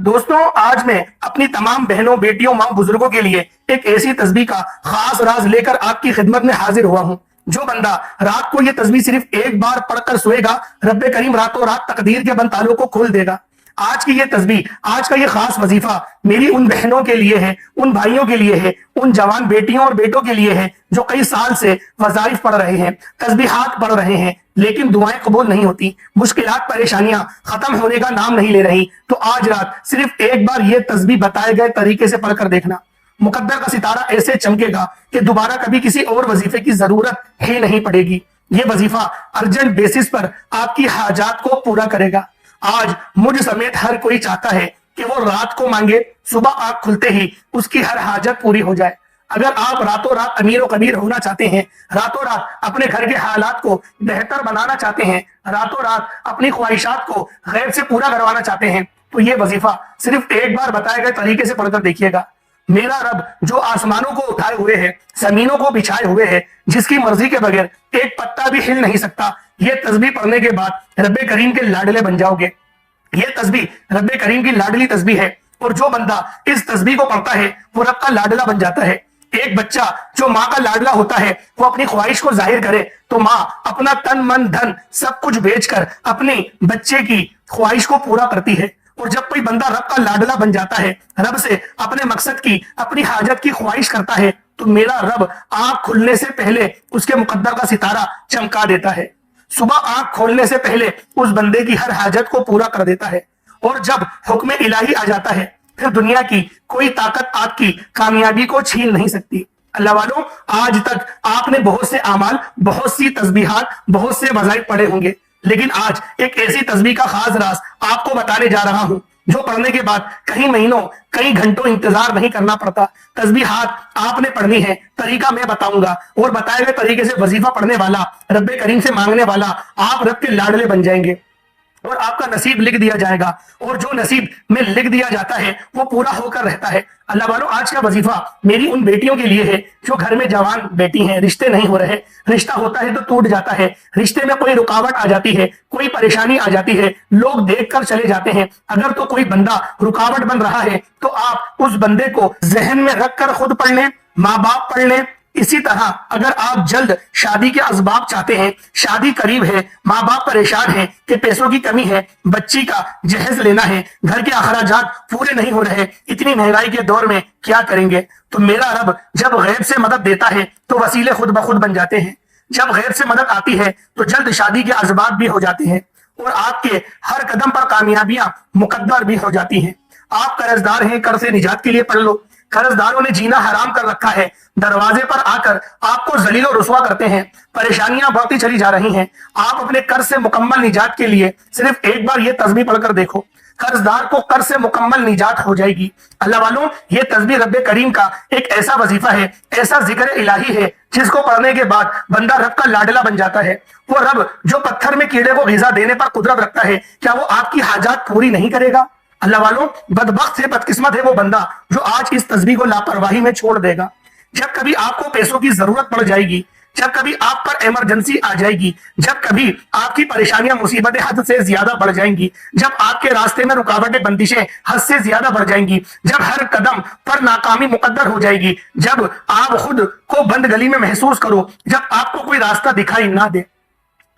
دوستوں آج میں اپنی تمام بہنوں بیٹیوں ماں بزرگوں کے لیے ایک ایسی تسبیح کا خاص راز لے کر آپ کی خدمت میں حاضر ہوا ہوں۔ جو بندہ رات کو یہ تسبیح صرف ایک بار پڑھ کر سوئے گا، رب کریم راتوں رات تقدیر کے بند تالوں کو کھول دے گا۔ آج کی یہ تسبیح، آج کا یہ خاص وظیفہ میری ان بہنوں کے لیے ہے، ان بھائیوں کے لیے ہے، ان جوان بیٹیوں اور بیٹوں کے لیے ہے جو کئی سال سے وظائف پڑھ رہے ہیں، تسبیحات پڑھ رہے ہیں، لیکن دعائیں قبول نہیں ہوتی، مشکلات پریشانیاں ختم ہونے کا نام نہیں لے رہی۔ تو آج رات صرف ایک بار یہ تسبیح بتائے گئے طریقے سے پڑھ کر دیکھنا، مقدر کا ستارہ ایسے چمکے گا کہ دوبارہ کبھی کسی اور وظیفے کی ضرورت ہی نہیں پڑے گی۔ یہ وظیفہ ارجنٹ بیسس پر آپ کی حاجات کو پورا کرے گا۔ آج مجھ سمیت ہر کوئی چاہتا ہے کہ وہ رات کو مانگے، صبح آنکھ کھلتے ہی اس کی ہر حاجت پوری ہو جائے۔ اگر آپ راتوں رات امیر و کبیر ہونا چاہتے ہیں، راتوں رات اپنے گھر کے حالات کو بہتر بنانا چاہتے ہیں، راتوں رات اپنی خواہشات کو غیب سے پورا کروانا چاہتے ہیں، تو یہ وظیفہ صرف ایک بار بتائے گئے طریقے سے پڑھ کر دیکھیے گا۔ میرا رب جو آسمانوں کو اٹھائے ہوئے ہے، زمینوں کو بچھائے ہوئے ہے، جس کی مرضی کے بغیر ایک پتا بھی ہل نہیں سکتا، یہ تسبیح پڑھنے کے بعد رب کریم کے لاڈلے بن جاؤ گے۔ یہ تسبیح رب کریم کی لاڈلی تسبیح ہے، اور جو بندہ اس تسبیح کو پڑھتا ہے وہ رب کا لاڈلا بن جاتا ہے۔ ایک بچہ جو ماں کا لاڈلا ہوتا ہے، وہ اپنی خواہش کو ظاہر کرے تو ماں اپنا تن من دھن سب کچھ بیچ کر اپنے بچے کی خواہش کو پورا کرتی ہے۔ اور جب کوئی بندہ رب کا لاڈلا بن جاتا ہے، رب سے اپنے مقصد کی، اپنی حاجت کی خواہش کرتا ہے، تو میرا رب آنکھ کھلنے سے پہلے اس کے مقدر کا ستارہ چمکا دیتا ہے۔ صبح آنکھ کھولنے سے پہلے اس بندے کی ہر حاجت کو پورا کر دیتا ہے۔ اور جب حکم الہی آ جاتا ہے، پھر دنیا کی کوئی طاقت آپ کی کامیابی کو چھین نہیں سکتی۔ اللہ والوں، آج تک آپ نے بہت سے اعمال، بہت سی تسبیحات، بہت سے وظائف پڑھے ہوں گے، لیکن آج ایک ایسی تسبیح کا خاص راز آپ کو بتانے جا رہا ہوں جو پڑھنے کے بعد کئی مہینوں، کئی گھنٹوں انتظار نہیں کرنا پڑتا۔ تسبیحات آپ نے پڑھنی ہے، طریقہ میں بتاؤں گا، اور بتائے ہوئے طریقے سے وظیفہ پڑھنے والا، رب کریم سے مانگنے والا، آپ رب کے لاڈلے بن جائیں گے، اور آپ کا نصیب لکھ دیا جائے گا۔ اور جو نصیب میں لکھ دیا جاتا ہے وہ پورا ہو کر رہتا ہے۔ اللہ والوں، آج کا وظیفہ میری ان بیٹیوں کے لیے ہے جو گھر میں جوان بیٹی ہیں، رشتے نہیں ہو رہے، رشتہ ہوتا ہے تو ٹوٹ جاتا ہے، رشتے میں کوئی رکاوٹ آ جاتی ہے، کوئی پریشانی آ جاتی ہے، لوگ دیکھ کر چلے جاتے ہیں۔ اگر تو کوئی بندہ رکاوٹ بن رہا ہے تو آپ اس بندے کو ذہن میں رکھ کر خود پڑھ لیں، ماں باپ پڑھ لیں۔ اسی طرح اگر آپ جلد شادی کے اسباب چاہتے ہیں، شادی قریب ہے، ماں باپ پریشان ہیں کہ پیسوں کی کمی ہے، بچی کا جہیز لینا ہے، گھر کے اخراجات پورے نہیں ہو رہے، اتنی مہنگائی کے دور میں کیا کریں گے، تو میرا رب جب غیب سے مدد دیتا ہے تو وسیلے خود بخود بن جاتے ہیں۔ جب غیب سے مدد آتی ہے تو جلد شادی کے اسباب بھی ہو جاتے ہیں، اور آپ کے ہر قدم پر کامیابیاں مقدر بھی ہو جاتی ہیں۔ آپ قرض دار ہیں، قرض سے نجات کے لیے پڑھ لو۔ قرض داروں نے جینا حرام کر رکھا ہے، دروازے پر آ کر آپ کو ذلیل و رسوا کرتے ہیں، پریشانیاں بڑھتی چلی جا رہی ہیں۔ آپ اپنے قرض سے مکمل نجات کے لیے صرف ایک بار یہ تسبیح پڑھ کر دیکھو، قرض دار کو قرض سے مکمل نجات ہو جائے گی۔ اللہ والوں، یہ تسبیح رب کریم کا ایک ایسا وظیفہ ہے، ایسا ذکر الہی ہے جس کو پڑھنے کے بعد بندہ رب کا لاڈلا بن جاتا ہے۔ وہ رب جو پتھر میں کیڑے کو غذا دینے پر قدرت رکھتا ہے، کیا وہ آپ کی حاجات پوری نہیں کرے گا؟ اللہ والوں، بدبخت سے بدقسمت ہے وہ بندہ جو آج اس تسبیح کو لاپرواہی میں چھوڑ دے گا۔ جب کبھی آپ کو پیسوں کی ضرورت پڑ جائے گی، جب کبھی آپ پر ایمرجنسی آ جائے گی، جب کبھی آپ کی پریشانیاں مصیبتیں حد سے زیادہ بڑھ جائیں گی، جب آپ کے راستے میں رکاوٹیں بندشیں حد سے زیادہ بڑھ جائیں گی، جب ہر قدم پر ناکامی مقدر ہو جائے گی، جب آپ خود کو بند گلی میں محسوس کرو، جب آپ کو کوئی راستہ دکھائی نہ دے،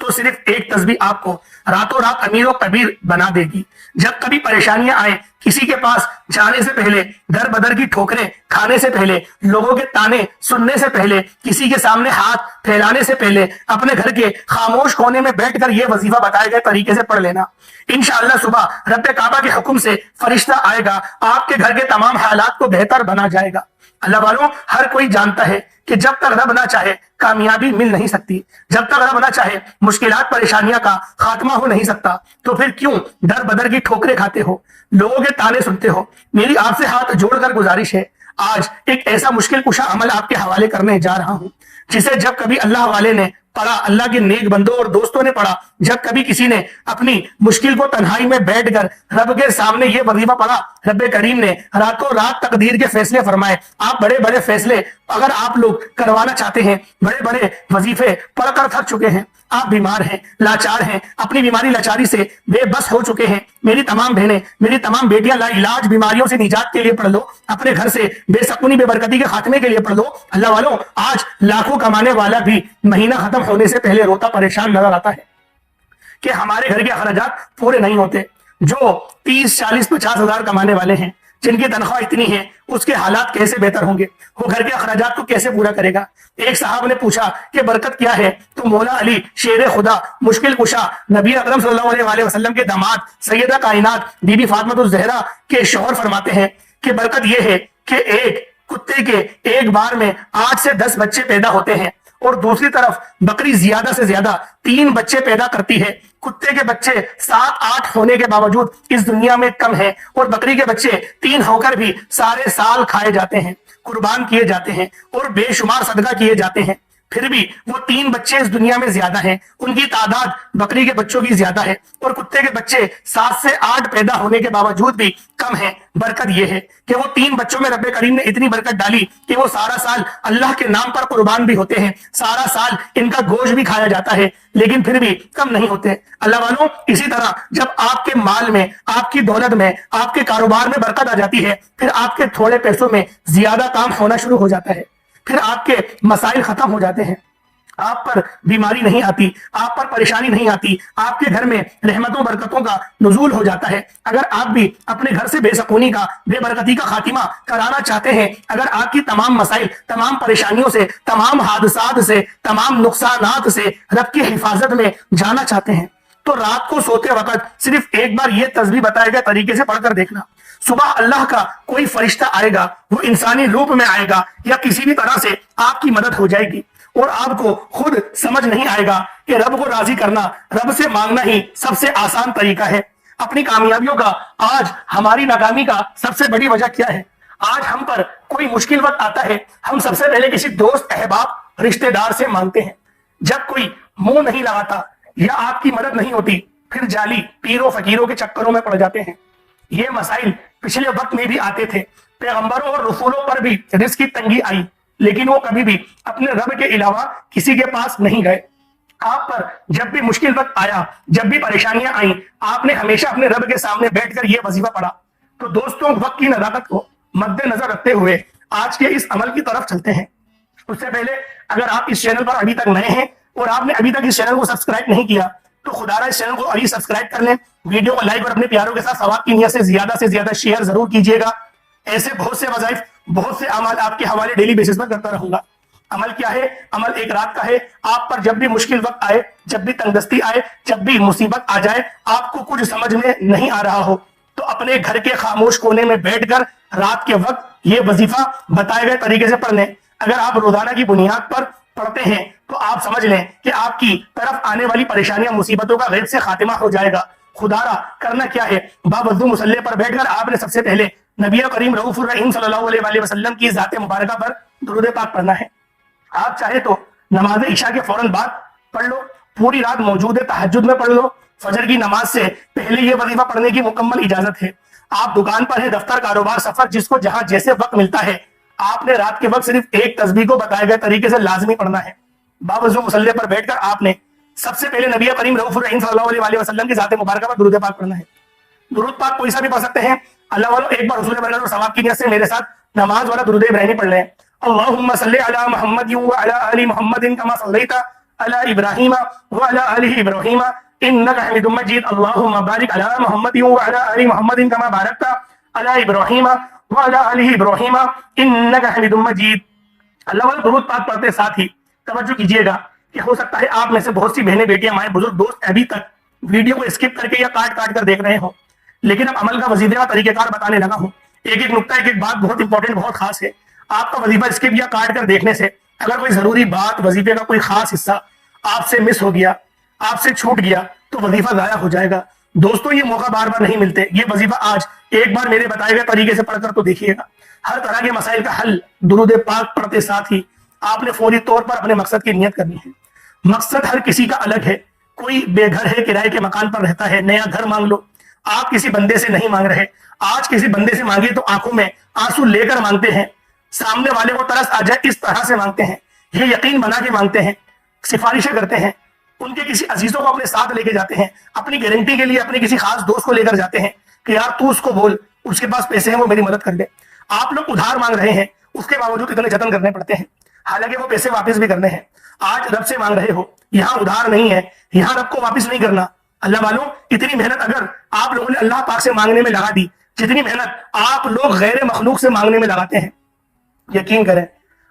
تو صرف ایک تسبیح آپ کو راتوں رات امیر و کبیر بنا دے گی۔ جب کبھی پریشانیاں آئیں، کسی کے پاس جانے سے پہلے، در بدر کی ٹھوکریں کھانے سے پہلے، لوگوں کے تانے سننے سے پہلے، کسی کے سامنے ہاتھ پھیلانے سے پہلے، اپنے گھر کے خاموش کونے میں بیٹھ کر یہ وظیفہ بتائے گئے طریقے سے پڑھ لینا۔ انشاءاللہ صبح رب کعبہ کے حکم سے فرشتہ آئے گا، آپ کے گھر کے تمام حالات کو بہتر بنا جائے گا۔ اللہ والوں، ہر کوئی جانتا ہے کہ جب تک رب نہ چاہے کامیابی مل نہیں سکتی، جب تک رب نہ چاہے مشکلات پریشانیاں کا خاتمہ ہو نہیں سکتا، تو پھر کیوں در بدر کی ٹھوکریں کھاتے ہو، لوگوں کے تانے سنتے ہو؟ میری آپ سے ہاتھ جوڑ کر گزارش ہے، آج ایک ایسا مشکل کشا عمل آپ کے حوالے کرنے جا رہا ہوں جسے جب کبھی اللہ والے نے پڑھا، اللہ کے نیک بندوں اور دوستوں نے پڑھا، جب کبھی کسی نے اپنی مشکل کو تنہائی میں بیٹھ کر رب کے سامنے یہ وظیفہ پڑھا، رب کریم نے راتوں رات تقدیر کے فیصلے فرمائے. آپ بڑے بڑے فیصلے اگر آپ لوگ کروانا چاہتے ہیں, بڑے بڑے وظیفے پڑھ کر تھک چکے ہیں, آپ بیمار ہیں, لاچار ہیں, اپنی بیماری لاچاری سے بے بس ہو چکے ہیں, میری تمام بہنیں, میری تمام بیٹیاں لا علاج بیماریوں سے نجات کے لیے پڑھ لو, اپنے گھر سے بے سکونی بے برکتی کے خاتمے کے لیے پڑھ لو. اللہ والوں, آج لاکھوں کمانے والا بھی مہینہ ختم ہونے سے پہلے روتا پریشان نظر آتا ہے کہ ہمارے گھر کے اخراجات پورے نہیں ہوتے. جو 30 40 50 ہزار کمانے والے ہیں, جن کی تنخواہ اتنی ہے, اس کے حالات کیسے بہتر ہوں گے؟ وہ گھر کے اخراجات کو کیسے پورا کرے گا؟ ایک صاحب نے پوچھا کہ برکت کیا ہے؟ تو مولا علی شیر خدا مشکل کشا نبی اکرم صلی اللہ علیہ وسلم کے داماد سیدہ کائنات بی بی فاطمہ الزہرا کے شوہر فرماتے ہیں کہ برکت یہ ہے کہ ایک کتے کے ایک بار میں 8 سے 10 بچے پیدا ہوتے ہیں, اور دوسری طرف بکری زیادہ سے زیادہ 3 بچے پیدا کرتی ہے. کتے کے بچے 7 8 ہونے کے باوجود اس دنیا میں کم ہیں, اور بکری کے بچے 3 ہو کر بھی سارے سال کھائے جاتے ہیں, قربان کیے جاتے ہیں, اور بے شمار صدقہ کیے جاتے ہیں. پھر بھی وہ 3 بچے اس دنیا میں زیادہ ہیں, ان کی تعداد بکری کے بچوں کی زیادہ ہے, اور کتے کے بچے 7 سے 8 پیدا ہونے کے باوجود بھی کم ہیں. برکت یہ ہے کہ وہ 3 بچوں میں رب کریم نے اتنی برکت ڈالی کہ وہ سارا سال اللہ کے نام پر قربان بھی ہوتے ہیں, سارا سال ان کا گوشت بھی کھایا جاتا ہے, لیکن پھر بھی کم نہیں ہوتے. اللہ والوں, اسی طرح جب آپ کے مال میں, آپ کی دولت میں, آپ کے کاروبار میں برکت آ جاتی ہے, پھر آپ کے تھوڑے پیسوں میں زیادہ کام ہونا شروع ہو جاتا ہے, پھر آپ کے مسائل ختم ہو جاتے ہیں, آپ پر بیماری نہیں آتی, آپ پر پریشانی نہیں آتی, آپ کے گھر میں رحمتوں برکتوں کا نزول ہو جاتا ہے. اگر آپ بھی اپنے گھر سے بے سکونی کا, بے برکتی کا خاتمہ کرانا چاہتے ہیں, اگر آپ کی تمام مسائل, تمام پریشانیوں سے, تمام حادثات سے, تمام نقصانات سے رب کی حفاظت میں جانا چاہتے ہیں, تو رات کو سوتے وقت صرف ایک بار یہ تسبیح بتائے گئے طریقے سے پڑھ کر دیکھنا. صبح اللہ کا کوئی فرشتہ آئے گا, وہ انسانی روپ میں آئے گا یا کسی بھی طرح سے آپ کی مدد ہو جائے گی, اور آپ کو خود سمجھ نہیں آئے گا کہ رب کو راضی کرنا, رب سے مانگنا ہی سب سے آسان طریقہ ہے. اپنی کامیابیوں کا, آج ہماری ناکامی کا سب سے بڑی وجہ کیا ہے؟ آج ہم پر کوئی مشکل وقت آتا ہے, ہم سب سے پہلے کسی دوست, احباب, رشتہ دار سے مانگتے ہیں. جب کوئی منہ نہیں لگاتا یا آپ کی مدد نہیں ہوتی, پھر جعلی پیروں فقیروں کے چکروں میں پڑ جاتے ہیں. یہ مسائل پچھلے وقت میں بھی آتے تھے, پیغمبروں اور رسولوں پر بھی رزق کی تنگی آئی, لیکن وہ کبھی بھی اپنے رب کے علاوہ کسی کے پاس نہیں گئے. آپ پر جب بھی مشکل وقت آیا, جب بھی پریشانیاں آئیں, آپ نے ہمیشہ اپنے رب کے سامنے بیٹھ کر یہ وظیفہ پڑھا. تو دوستوں, وقت کی نزاکت کو مد نظر رکھتے ہوئے آج کے اس عمل کی طرف چلتے ہیں. اس سے پہلے اگر آپ اس چینل پر ابھی تک نئے ہیں اور آپ نے ابھی تک اس چینل کو سبسکرائب نہیں کیا, تو خدا را اس چینل کو ابھی سبسکرائب کر لیں, ویڈیو کو لائک اور اپنے پیاروں کے ساتھ ثواب کی نیت سے زیادہ شیئر ضرور کیجیے گا. ایسے بہت سے وظائف, بہت سے اعمال آپ کے حوالے ڈیلی بیسس پر کرتا رہوں گا. عمل کیا ہے؟ عمل ایک رات کا ہے. آپ پر جب بھی مشکل وقت آئے, جب بھی تنگدستی آئے, جب بھی مصیبت آ جائے, آپ کو کچھ سمجھ میں نہیں آ رہا ہو, تو اپنے گھر کے خاموش کونے میں بیٹھ کر رات کے وقت یہ وظیفہ بتائے گئے طریقے سے پڑھ لیں. اگر آپ روزانہ کی بنیاد پر پڑھتے ہیں تو آپ سمجھ لیں کہ آپ کی طرف آنے والی پریشانیاں, مصیبتوں کا غیب سے خاتمہ ہو جائے گا. خدا را کرنا کیا ہے؟ باوضو مصلی پر بیٹھ کر آپ نے سب سے پہلے نبی کریم رؤوف الرحیم صلی اللہ علیہ وسلم کی ذات مبارکہ پر درود پاک پڑھنا ہے. آپ چاہے تو نماز عشاء کے فوراً بعد پڑھ لو, پوری رات موجود تہجد میں پڑھ لو, فجر کی نماز سے پہلے یہ وظیفہ پڑھنے کی مکمل اجازت ہے. آپ دکان پر ہیں, دفتر, کاروبار, سفر, جس کو جہاں جیسے وقت ملتا ہے, آپ نے رات کے وقت صرف ایک تسبیح کو بتائے گئے طریقے سے لازمی پڑھنا ہے. باوضو مصلی پر بیٹھ کر آپ نے سب سے پہلے نبی کریم رؤوف الرحیم صلی اللہ علیہ وسلم کی ذات مبارکہ پر درود پاک پڑھنا ہے. درود پاک کوئی سا بھی پڑھ سکتے ہیں. اللہ والوں, ایک بار حضور برکت اور ثواب کی نیت سے میرے ساتھ نماز والا درود ابراہیمی پڑھ لیں. اللہم صلی علی محمد وعلی آل محمد کما صلیت علی ابراہیم وعلی آل ابراہیم انک حمید مجید. اللہم بارک علی محمد وعلی آل محمد کما بارکت علی ابراہیم وعلی آل ابراہیم انک حمید مجید. اللہ والوں, درود پاک پڑھتے ساتھ ہی توجہ کیجئے گا کہ ہو سکتا ہے آپ میں سے بہت سی بہنیں, بیٹیاں, مائیں, بزرگ, دوست ابھی تک ویڈیو کو اسکپ کر کے یا کاٹ کر دیکھ رہے ہوں, لیکن اب عمل کا وظیفے کا طریقہ کار بتانے لگا ہوں. ایک ایک نقطہ, ایک ایک بات بہت امپورٹنٹ, بہت خاص ہے. آپ کا وظیفہ اسکپ یا کاٹ کر دیکھنے سے اگر کوئی ضروری بات, وظیفے کا کوئی خاص حصہ آپ سے مس ہو گیا, آپ سے چھوٹ گیا, تو وظیفہ ضائع ہو جائے گا. دوستوں, یہ موقع بار بار نہیں ملتے. یہ وظیفہ آج ایک بار میرے بتائے گئے طریقے سے پڑھ کر تو دیکھیے گا. ہر طرح کے مسائل کا حل درود پاک پڑھتے ساتھ ہی آپ نے فوری طور پر اپنے مقصد کی نیت کرنی ہے. مقصد ہر کسی کا الگ ہے. کوئی بے گھر ہے, کرائے کے مکان پر رہتا ہے, نیا گھر مانگ لو. آپ کسی بندے سے نہیں مانگ رہے. آج کسی بندے سے مانگے تو آنکھوں میں آنسو لے کر مانگتے ہیں, سامنے والے کو ترس آ جائے اس طرح سے مانگتے ہیں, یہ یقین بنا کے مانگتے ہیں, سفارشیں کرتے ہیں, ان کے کسی عزیزوں کو اپنے ساتھ لے کے جاتے ہیں, اپنی گارنٹی کے لیے اپنے کسی خاص دوست کو لے کر جاتے ہیں کہ یار تو اس کو بول, اس کے پاس پیسے ہیں, وہ میری مدد کر دے. آپ لوگ ادھار مانگ رہے ہیں, اس کے باوجود اتنے جتن کرنے پڑتے ہیں, حالانکہ وہ پیسے واپس بھی کرنے ہیں. آج رب سے مانگ رہے ہو, یہاں ادھار نہیں ہے, یہاں رب کو واپس نہیں کرنا. اللہ والوں, اتنی محنت اگر آپ لوگوں نے اللہ پاک سے مانگنے میں لگا دی جتنی محنت آپ لوگ غیر مخلوق سے مانگنے میں لگاتے ہیں, یقین کریں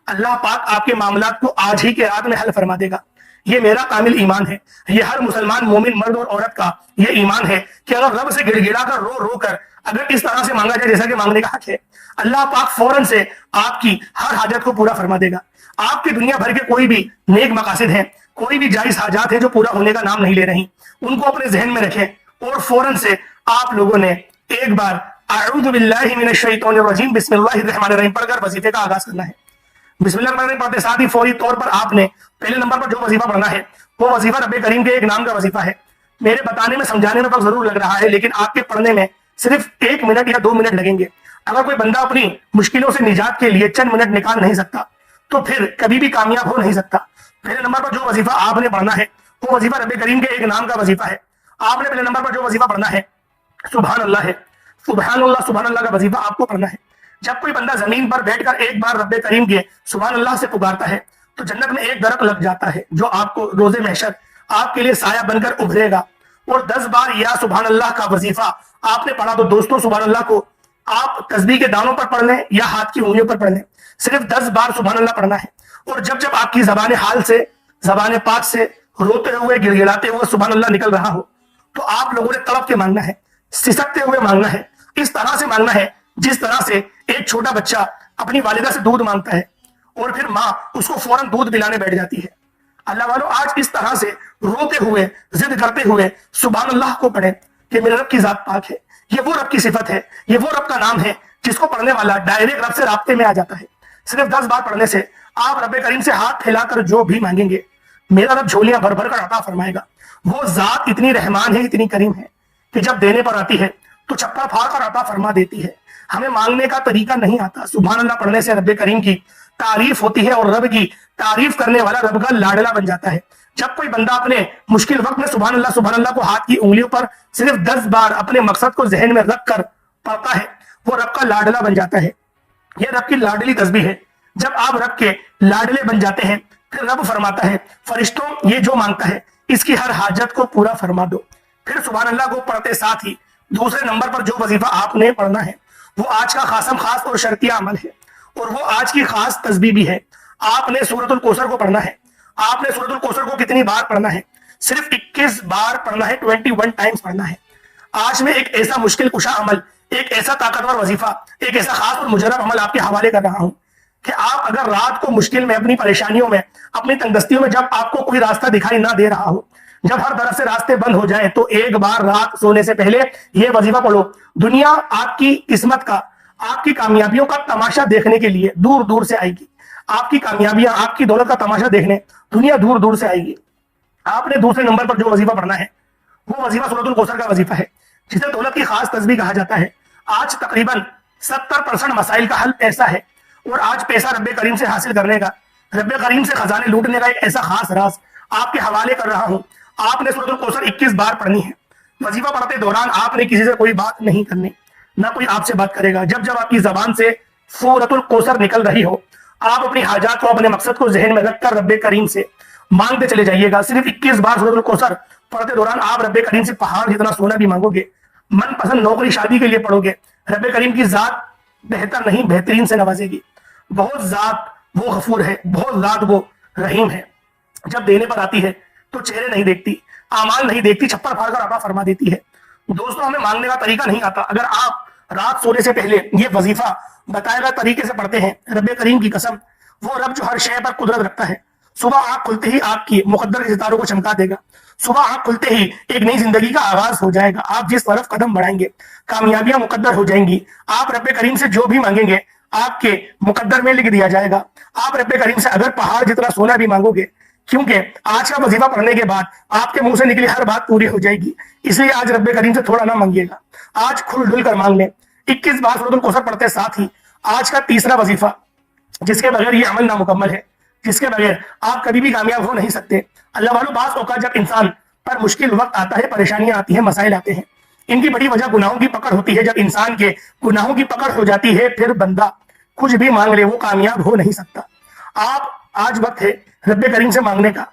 اللہ پاک آپ کے معاملات کو آج ہی کے رات میں حل فرما دے گا. یہ میرا کامل ایمان ہے, یہ ہر مسلمان مومن مرد اور عورت کا یہ ایمان ہے کہ اگر رب سے گڑ گڑا کر رو رو کر اگر اس طرح سے مانگا جائے جیسا کہ مانگنے کا حق ہے, اللہ پاک فوراً سے آپ کی ہر حاجت کو پورا فرما دے گا. آپ کی دنیا بھر کے کوئی بھی نیک مقاصد ہیں, کوئی بھی جائز حاجات ہیں جو پورا ہونے کا نام نہیں لے رہی, ان کو اپنے ذہن میں رکھیں اور فوراً سے آپ لوگوں نے ایک بار اعوذ باللہ من الشیطان الرجیم بسم اللہ الرحمن الرحیم پڑھ کر وظیفے کا آغاز کرنا ہے. بسم اللہ الرحمن الرحیم پڑھتے ساتھ ہی فوری طور پر آپ نے پہلے نمبر پر جو وظیفہ پڑھنا ہے وہ وظیفہ رب کریم کے ایک نام کا وظیفہ ہے. میرے بتانے میں سمجھانے میں وقت ضرور لگ رہا ہے, لیکن آپ کے پڑھنے میں صرف 1 منٹ یا 2 منٹ لگیں گے. اگر کوئی بندہ اپنی مشکلوں سے نجات کے لیے چند منٹ نکال نہیں سکتا تو پھر کبھی بھی کامیاب ہو نہیں سکتا. پہلے نمبر پر جو وظیفہ آپ نے پڑھنا ہے وہ وظیفہ رب کریم کے ایک نام کا وظیفہ ہے. آپ نے پہلے نمبر پر جو وظیفہ پڑھنا ہے سبحان اللہ ہے. سبحان اللہ کا وظیفہ آپ کو پڑھنا ہے. جب کوئی بندہ زمین پر بیٹھ کر ایک بار رب کریم کے سبحان اللہ سے پکارتا ہے تو جنت میں ایک درخت لگ جاتا ہے جو آپ کو روز محشر آپ کے لیے سایہ بن کر ابھرے گا. اور 10 بار یا سبحان اللہ کا وظیفہ آپ نے پڑھا تو دوستوں سبحان اللہ کو آپ تسبیح کے دانوں پر پڑھ لیں یا ہاتھ کی انگلیوں پر پڑھ لیں, صرف 10 بار سبحان اللہ پڑھنا ہے. اور جب جب آپ کی زبان حال سے زبان پاک سے روتے ہوئے گڑ گڑاتے ہوئے سبحان اللہ نکل رہا ہو تو آپ لوگوں نے تڑپ کے مانگنا ہے, سسکتے ہوئے مانگنا ہے, اس طرح سے مانگنا ہے جس طرح سے ایک چھوٹا بچہ اپنی والدہ سے دودھ مانگتا ہے اور پھر ماں اس کو فوراً دودھ پلانے بیٹھ جاتی ہے. اللہ والوں آج اس طرح سے روتے ہوئے ضد کرتے ہوئے سبحان اللہ کو پڑھیں کہ میرے رب کی ذات پاک ہے, یہ وہ رب کی صفت ہے, یہ وہ رب کا نام ہے جس کو پڑھنے والا ڈائریکٹ رب سے رابطے میں آ جاتا ہے. صرف 10 بار پڑھنے سے آپ رب کریم سے ہاتھ پھیلا کر جو بھی مانگیں گے میرا رب جھولیاں بھر بھر کر عطا فرمائے گا. وہ ذات اتنی رحمان ہے, اتنی کریم ہے کہ جب دینے پر آتی ہے تو چپڑ پھاڑ کر عطا فرما دیتی ہے. ہمیں مانگنے کا طریقہ نہیں آتا. سبحان اللہ پڑھنے سے رب کریم کی تعریف ہوتی ہے اور رب کی تعریف کرنے والا رب کا لاڈلا بن جاتا ہے. جب کوئی بندہ اپنے مشکل وقت میں سبحان اللہ کو ہاتھ کی انگلیوں پر صرف 10 بار اپنے مقصد کو ذہن میں رکھ کر پڑھتا ہے وہ رب کا لاڈلا بن جاتا ہے. یہ رب کی لاڈلی تسبیح ہے. جب آپ رب کے لاڈلے بن جاتے ہیں پھر رب فرماتا ہے فرشتوں یہ جو مانگتا ہے اس کی ہر حاجت کو پورا فرما دو. پھر سبحان اللہ کو پڑھتے ساتھ ہی دوسرے نمبر پر جو وظیفہ آپ نے پڑھنا ہے وہ آج کا خاصم خاص اور شرطیہ عمل ہے اور وہ آج کی خاص تسبیح بھی ہے. آپ نے سورۃ الکوثر کو پڑھنا ہے. آپ نے سورۃ الکوثر کو کتنی بار پڑھنا ہے؟ صرف 21 بار پڑھنا ہے, 21 ٹائمز پڑھنا ہے. آج میں ایک ایسا مشکل کشا عمل, ایک ایسا طاقتور وظیفہ, ایک ایسا خاص اور مجرب عمل آپ کے حوالے کر رہا ہوں کہ آپ اگر رات کو مشکل میں, اپنی پریشانیوں میں, اپنی تنگدستیوں میں جب آپ کو کوئی راستہ دکھائی نہ دے رہا ہو, جب ہر طرف سے راستے بند ہو جائیں تو ایک بار رات سونے سے پہلے یہ وظیفہ پڑھو. دنیا آپ کی قسمت کا, آپ کی کامیابیوں کا تماشا دیکھنے کے لیے دور دور سے آئے گی. آپ کی کامیابیاں, آپ کی دولت کا تماشا دیکھنے دنیا دور دور سے آئے گی. آپ نے دوسرے نمبر پر جو وظیفہ پڑھنا ہے وہ وظیفہ سورۃ الکوثر کا وظیفہ ہے جسے دولت کی خاص تسبیح کہا جاتا ہے. آج تقریباً 70% مسائل کا حل پیسہ ہے اور آج پیسہ رب کریم سے حاصل کرنے کا, رب کریم سے خزانے لوٹنے کا ایک ایسا خاص راز آپ کے حوالے کر رہا ہوں. آپ نے سورۃ الکوثر 21 بار پڑھنی ہے. وظیفہ پڑھتے دوران آپ نے کسی سے کوئی بات نہیں کرنی, نہ کوئی آپ سے بات کرے گا. جب جب آپ کی زبان سے سورۃ الکوثر نکل رہی ہو آپ اپنی حاجات کو, اپنے مقصد کو ذہن میں رکھ کر رب کریم سے مانگتے چلے جائیے گا. صرف 21 بار سورۃ الکوثر پڑھتے دوران آپ رب کریم سے پہاڑ جتنا سونا بھی مانگو گے, من پسند نوکری شادی کے لیے پڑھو گے, رب کریم کی ذات بہتر نہیں بہترین سے نوازے گی. بہت ذات وہ غفور ہے, بہت ذات وہ رحیم ہے. جب دینے پر آتی ہے تو چہرے نہیں دیکھتی, اعمال نہیں دیکھتی, چھپر پھاڑ کر عطا فرما دیتی ہے. دوستوں ہمیں مانگنے کا طریقہ نہیں آتا. اگر آپ رات سونے سے پہلے یہ وظیفہ بتائے گئے طریقے سے پڑھتے ہیں, رب کریم کی قسم وہ رب جو ہر شے پر قدرت رکھتا ہے, صبح آنکھ کھلتے ہی آپ کی مقدر کے ستاروں کو چمکا دے گا. صبح آنکھ کھلتے ہی ایک نئی زندگی کا آغاز ہو جائے گا. آپ جس طرف قدم بڑھائیں گے کامیابیاں مقدر ہو جائیں گی. آپ رب کریم سے جو بھی مانگیں گے آپ کے مقدر میں لکھ دیا جائے گا. آپ رب کریم سے اگر پہاڑ جتنا سونا بھی مانگو گے, کیونکہ آج کا وظیفہ پڑھنے کے بعد آپ کے منہ سے نکلی ہر بات پوری ہو جائے گی, اس لیے آج رب کریم سے تھوڑا نہ مانگیے گا. آج کھل ڈل کر مانگ لیں. 21 بار سورۃ الکوثر پڑھتے. ساتھ ہی آج کا تیسرا وظیفہ جس کے بغیر یہ عمل نامکمل ہے, جس کے بغیر آپ کبھی بھی کامیاب ہو نہیں سکتے. اللہ والوں, بعض اوقات جب انسان پر مشکل وقت آتا ہے, پریشانیاں آتی ہیں, مسائل آتے ہیں, ان کی بڑی وجہ گناہوں کی پکڑ ہوتی ہے. جب انسان کے گناہوں کی پکڑ ہو جاتی ہے, پھر بندہ کچھ بھی مانگ لے وہ کامیاب ہو نہیں سکتا. آج وقت ہے رب کریم سے مانگنے کا.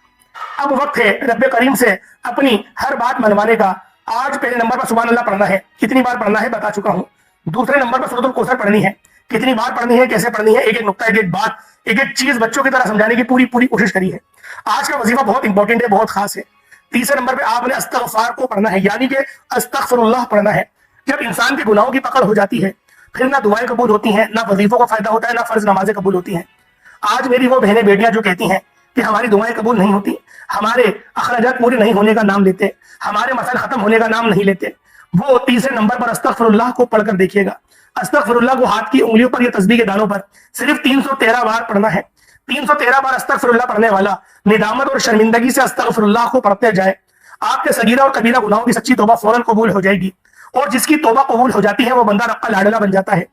اب وقت ہے رب کریم سے اپنی ہر بات منوانے کا. آج پہلے نمبر پر سبحان اللہ پڑھنا ہے. کتنی بار پڑھنا ہے بتا چکا ہوں. دوسرے نمبر پر سورۃ الکوثر پڑھنی ہے. کتنی بار پڑھنی ہے, کیسے پڑھنی ہے, ایک ایک نقطہ, ایک ایک بات, ایک ایک چیز بچوں کی طرح سمجھانے کی پوری کوشش کری ہے. آج کا وظیفہ بہت امپورٹنٹ ہے, بہت خاص ہے. تیسرے نمبر پہ آپ نے استغفار کو پڑھنا ہے, یعنی کہ استغفر اللہ پڑھنا ہے. جب انسان کے گناہوں کی پکڑ ہو جاتی ہے, پھر نہ دعائیں قبول ہوتی ہیں, نہ وظیفوں کا فائدہ ہوتا ہے, نہ فرض نمازیں قبول ہوتی ہیں. آج میری وہ بہنیں بیٹیاں جو کہتی ہیں کہ ہماری دعائیں قبول نہیں ہوتی, ہمارے اخراجات پورے نہیں ہونے کا نام لیتے, ہمارے مسائل ختم ہونے کا نام نہیں لیتے, وہ تیسرے نمبر پر استغفر اللہ کو پڑھ کر دیکھیے گا. استغفر اللہ کو ہاتھ کی انگلیوں پر یا تسبیح کے دانوں پر صرف 313 بار پڑھنا ہے. 313 بار استغفر اللہ پڑھنے والا ندامت اور شرمندگی سے استغفر اللہ کو پڑھتے جائے, آپ کے صغیرہ اور کبیرہ گناہوں کی سچی توبہ فوراً قبول ہو جائے گی. اور جس کی توبہ قبول ہو جاتی ہے وہ بندہ رب کا لاڈلا بن جاتا ہے.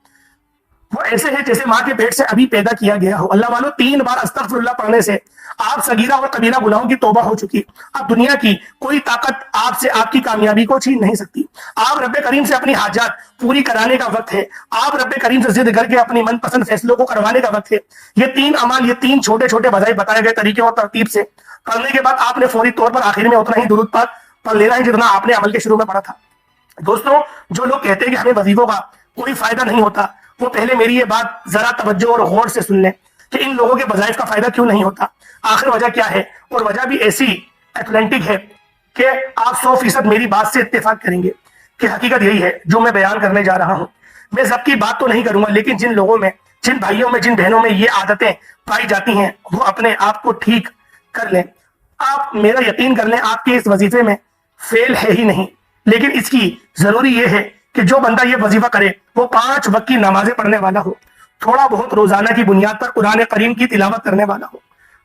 وہ ایسے ہے جیسے ماں کے پیٹ سے ابھی پیدا کیا گیا ہو. اللہ والوں, 3 بار استغفر اللہ پڑھنے سے آپ صغیرہ اور کبیرہ گناہوں کی توبہ ہو چکی. اب دنیا کی کوئی طاقت آپ سے آپ کی کامیابی کو چھین نہیں سکتی. آپ رب کریم سے اپنی حاجات پوری کرانے کا وقت ہے. آپ رب کریم سے ضد کر کے اپنی من پسند فیصلوں کو کروانے کا وقت ہے. یہ 3 اعمال, یہ 3 چھوٹے چھوٹے بجائے بتائے گئے طریقے اور ترتیب سے کرنے کے بعد آپ نے فوری طور پر آخر میں اتنا ہی درود پاک پڑھ لینا ہے جتنا آپ نے عمل کے شروع میں پڑھا تھا. دوستوں, جو لوگ کہتے ہیں کہ ہمیں وظیفوں کا کوئی فائدہ نہیں ہوتا, وہ پہلے میری یہ بات ذرا توجہ اور غور سے سن لیں کہ ان لوگوں کے وظائف کا فائدہ کیوں نہیں ہوتا. آخر وجہ کیا ہے, اور وجہ بھی ایسی ایتھلینٹک ہے کہ آپ 100% میری بات سے اتفاق کریں گے کہ حقیقت یہی ہے جو میں بیان کرنے جا رہا ہوں. میں سب کی بات تو نہیں کروں گا, لیکن جن لوگوں میں, جن بھائیوں میں, جن بہنوں میں یہ عادتیں پائی جاتی ہیں وہ اپنے آپ کو ٹھیک کر لیں. آپ میرا یقین کر لیں, آپ کے اس وظیفے میں فیل ہے ہی نہیں, لیکن اس کی ضروری یہ ہے کہ جو بندہ یہ وظیفہ کرے وہ 5 وقت کی نمازیں پڑھنے والا ہو, تھوڑا بہت روزانہ کی بنیاد پر قرآن کریم کی تلاوت کرنے والا ہو.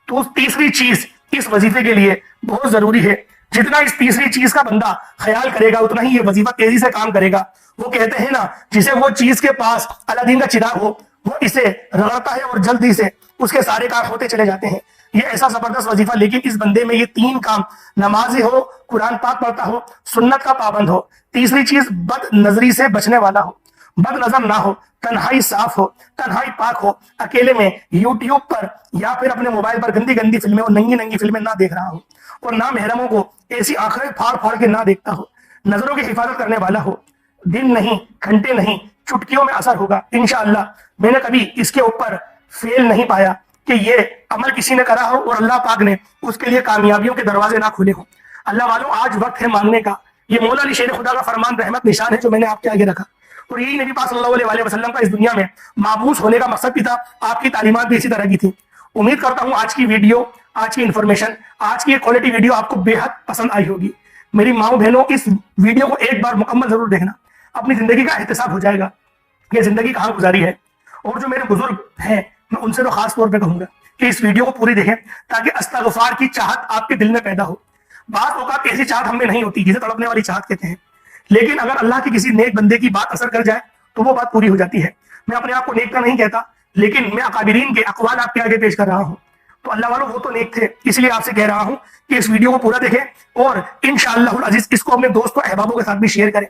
تو تیسری چیز اس وظیفے کے لیے بہت ضروری ہے. جتنا اس تیسری چیز کا بندہ خیال کرے گا اتنا ہی یہ وظیفہ تیزی سے کام کرے گا. وہ کہتے ہیں نا, جسے وہ چیز کے پاس الادین کا چراغ ہو وہ اسے رگڑتا ہے اور جلدی سے اس کے سارے کام ہوتے چلے جاتے ہیں. یہ ایسا زبردست وظیفہ, لیکن اس بندے میں یہ 3 کام, نمازی ہو, قرآن پاک پڑھتا ہو, سنت کا پابند ہو, تیسری چیز بد نظری سے بچنے والا ہو, بد نظر نہ ہو, تنہائی صاف ہو, تنہائی پاک ہو, اکیلے میں یوٹیوب پر یا پھر اپنے موبائل پر گندی گندی فلمیں اور ننگی ننگی فلمیں نہ دیکھ رہا ہو, اور نہ محرموں کو ایسی آنکھیں پھاڑ پھاڑ کے نہ دیکھتا ہو, نظروں کی حفاظت کرنے والا ہو. دن نہیں, گھنٹے نہیں, چٹکیوں میں اثر ہوگا انشاءاللہ. میں نے کبھی اس کے اوپر فیل نہیں پایا کہ یہ عمل کسی نے کرا ہو اور اللہ پاک نے اس کے لیے کامیابیوں کے دروازے نہ کھولے ہوں. اللہ والوں, آج وقت ہے مانگنے کا. یہ مولا علی شیر خدا کا فرمان رحمت نشان ہے جو میں نے آپ کے آگے رکھا, اور یہی نبی پاک صلی اللہ علیہ وسلم کا اس دنیا میں مابعوث ہونے کا مقصد بھی تھا. آپ کی تعلیمات بھی اسی طرح کی تھی. امید کرتا ہوں آج کی ویڈیو, آج کی انفارمیشن, آج کی کوالٹی ویڈیو آپ کو بے حد پسند آئی ہوگی. میری ماؤں بہنوں, اس ویڈیو کو ایک بار مکمل ضرور دیکھنا, اپنی زندگی کا احتساب ہو جائے گا کہ زندگی کہاں گزاری ہے. اور جو میرے بزرگ ہیں میں ان سے تو خاص طور پہ کہوں گا کہ اس ویڈیو کو پوری دیکھیں تاکہ استغفار کی چاہت آپ کے دل میں پیدا ہو. بعض اوقات ایسی چاہت ہم میں نہیں ہوتی جسے تڑپنے والی چاہت کہتے ہیں, لیکن اگر اللہ کے کسی نیک بندے کی بات اثر کر جائے تو وہ بات پوری ہو جاتی ہے. میں اپنے آپ کو نیک کا نہیں کہتا, لیکن میں اکابرین کے اقوال آپ کے آگے پیش کر رہا ہوں. تو اللہ والوں, وہ تو نیک تھے, اس لیے آپ سے کہہ رہا ہوں کہ اس ویڈیو کو پورا دیکھیں اور انشاءاللہ العزیز اس کو اپنے دوستوں احبابوں کے ساتھ بھی شیئر کریں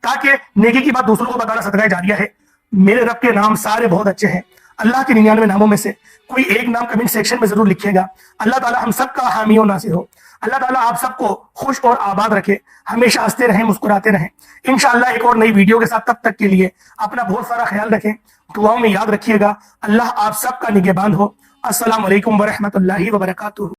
تاکہ نیکی کی بات دوسروں کو بتانا صدقہ جاریہ ہے. میرے رب کے نام سارے بہت اچھے ہیں. اللہ کے 99 ناموں میں سے کوئی ایک نام کمنٹ سیکشن میں ضرور لکھیے گا. اللہ تعالی ہم سب کا حامی و ناصر ہو. اللہ تعالیٰ آپ سب کو خوش اور آباد رکھے, ہمیشہ ہنستے رہیں, مسکراتے رہیں. انشاءاللہ ایک اور نئی ویڈیو کے ساتھ, تب تک کے لیے اپنا بہت سارا خیال رکھیں, دعاؤں میں یاد رکھیے گا. اللہ آپ سب کا نگہبان ہو. السلام علیکم ورحمۃ اللہ وبرکاتہ.